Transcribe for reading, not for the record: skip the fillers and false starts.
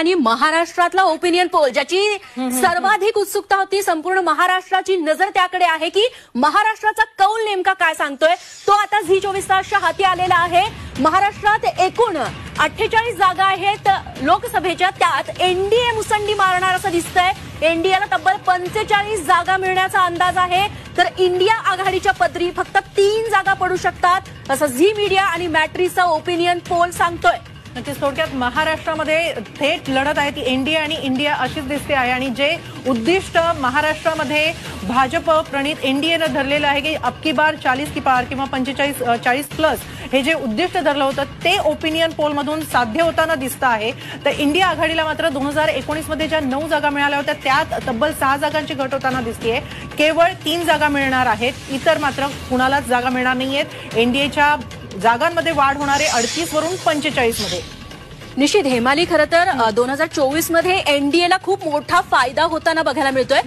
आणि महाराष्ट्रातला opinion poll ज्याची सर्वाधिक उत्सुकता होती, संपूर्ण महाराष्ट्राची नजर त्याकडे आहे की महाराष्ट्राचा कौल नेमका काय सांगतोय, तो आता झी24 तासच्या हाती आलेला आहे। महाराष्ट्रात एकूण 48 जागा आहेत लोकसभेच्या, त्यात एनडीए मुसंडी मारणार असं दिसतंय। एनडीएला तब्बल 45 जागा मिळण्याचा अंदाज आहे, तर इंडिया आघाडीच्या पदरी फक्त 3 जागा पडू शकतात असं झी मीडिया आणि मॅट्रिक्सचा ओपिनियन पोल सांगतोय। नक्कीच थोडक्यात महाराष्ट्रामध्ये थेट लढत आहे ती एनडीए आणि इंडिया अशीच दिसते आहे आणि जे उद्दिष्ट महाराष्ट्रामध्ये भाजप प्रणित एनडीएनं धरलेलं आहे की अबकी बार 40 की पार किंवा 40 प्लस हे जे उद्दिष्ट धरलं होतं ते ओपिनियन पोलमधून साध्य होताना दिसतं आहे। तर इंडिया आघाडीला मात्र 2019 मध्ये ज्या 9 जागा मिळाल्या होत्या त्यात तब्बल 6 जागांची घट होताना दिसतेय। केवळ 3 जागा मिळणार आहेत, इतर मात्र कुणालाच जागा मिळणार नाहीयेत। एनडीएच्या जागांमध्ये वाढ होणारे 38 वरून 45 मध्ये। निश्चित हेमाली, खरं तर 2024 मध्ये एनडीएला खूप मोठा फायदा होताना बघायला मिळतोय।